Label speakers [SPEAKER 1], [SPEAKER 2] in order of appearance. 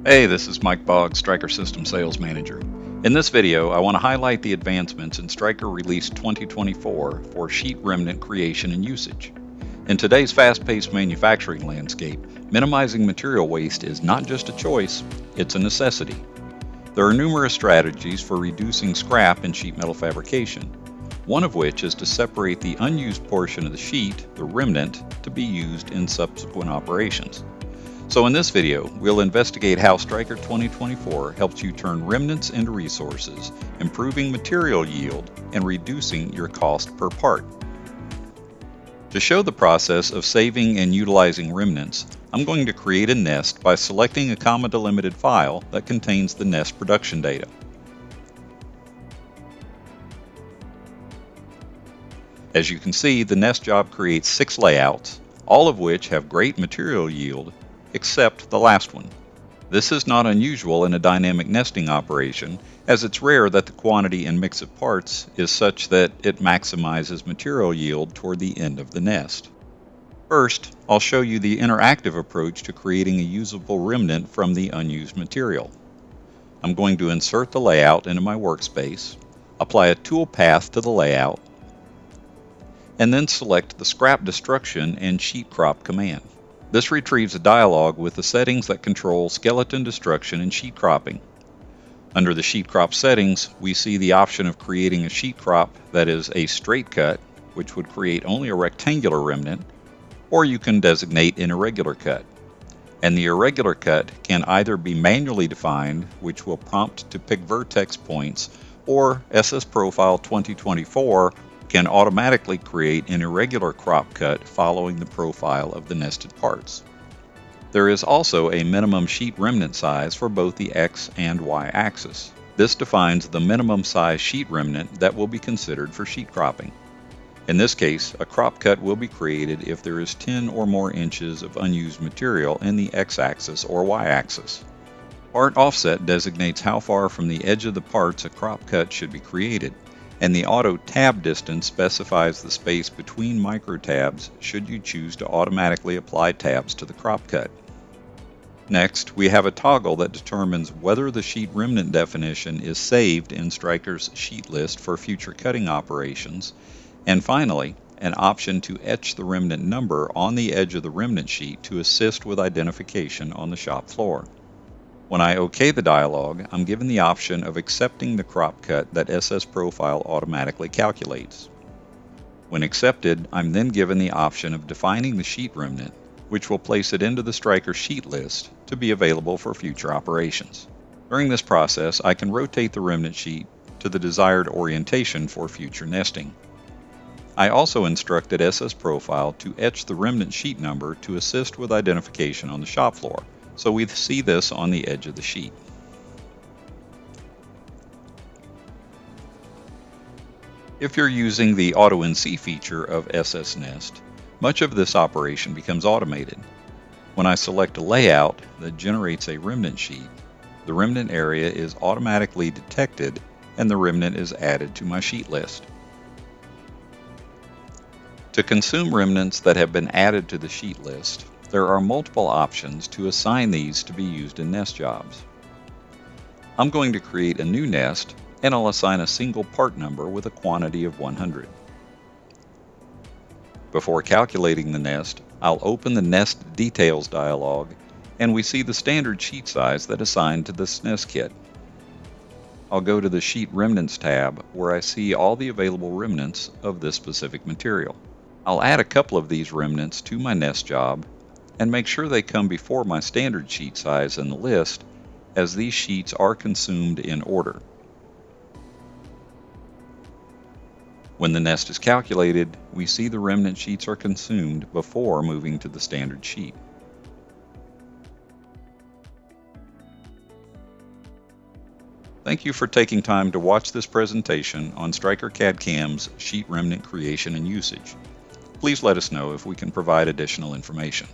[SPEAKER 1] Hey, this is Mike Boggs, Stryker System Sales Manager. In this video, I want to highlight the advancements in Stryker Release 2024 for sheet remnant creation and usage. In today's fast-paced manufacturing landscape, minimizing material waste is not just a choice, it's a necessity. There are numerous strategies for reducing scrap in sheet metal fabrication, one of which is to separate the unused portion of the sheet, the remnant, to be used in subsequent operations. So in this video, we'll investigate how Stryker 2024 helps you turn remnants into resources, improving material yield and reducing your cost per part. To show the process of saving and utilizing remnants, I'm going to create a nest by selecting a comma delimited file that contains the nest production data. As you can see, the nest job creates 6 layouts, all of which have great material yield, except the last one. This is not unusual in a dynamic nesting operation, as it's rare that the quantity and mix of parts is such that it maximizes material yield toward the end of the nest. First, I'll show you the interactive approach to creating a usable remnant from the unused material. I'm going to insert the layout into my workspace, apply a tool path to the layout, and then select the Scrap Destruction and Sheet Crop command. This retrieves a dialog with the settings that control skeleton destruction and sheet cropping. Under the sheet crop settings, we see the option of creating a sheet crop that is a straight cut, which would create only a rectangular remnant, or you can designate an irregular cut. And the irregular cut can either be manually defined, which will prompt to pick vertex points, or SS Profile 2024 can automatically create an irregular crop cut following the profile of the nested parts. There is also a minimum sheet remnant size for both the X and Y axis. This defines the minimum size sheet remnant that will be considered for sheet cropping. In this case, a crop cut will be created if there is 10 or more inches of unused material in the X axis or Y axis. Part offset designates how far from the edge of the parts a crop cut should be created, and the auto tab distance specifies the space between micro tabs should you choose to automatically apply tabs to the crop cut. Next, we have a toggle that determines whether the sheet remnant definition is saved in Stryker's sheet list for future cutting operations, and finally, an option to etch the remnant number on the edge of the remnant sheet to assist with identification on the shop floor. When I OK the dialog, I'm given the option of accepting the crop cut that SS Profile automatically calculates. When accepted, I'm then given the option of defining the sheet remnant, which will place it into the Stryker sheet list to be available for future operations. During this process, I can rotate the remnant sheet to the desired orientation for future nesting. I also instructed SS Profile to etch the remnant sheet number to assist with identification on the shop floor, so we see this on the edge of the sheet. If you're using the Auto NC feature of SS Nest, much of this operation becomes automated. When I select a layout that generates a remnant sheet, the remnant area is automatically detected and the remnant is added to my sheet list. To consume remnants that have been added to the sheet list, there are multiple options to assign these to be used in nest jobs. I'm going to create a new nest and I'll assign a single part number with a quantity of 100. Before calculating the nest, I'll open the Nest Details dialog and we see the standard sheet size that is assigned to this nest kit. I'll go to the Sheet Remnants tab where I see all the available remnants of this specific material. I'll add a couple of these remnants to my nest job and make sure they come before my standard sheet size in the list, as these sheets are consumed in order. When the nest is calculated, we see the remnant sheets are consumed before moving to the standard sheet. Thank you for taking time to watch this presentation on Stryker CAD/CAM's sheet remnant creation and usage. Please let us know if we can provide additional information.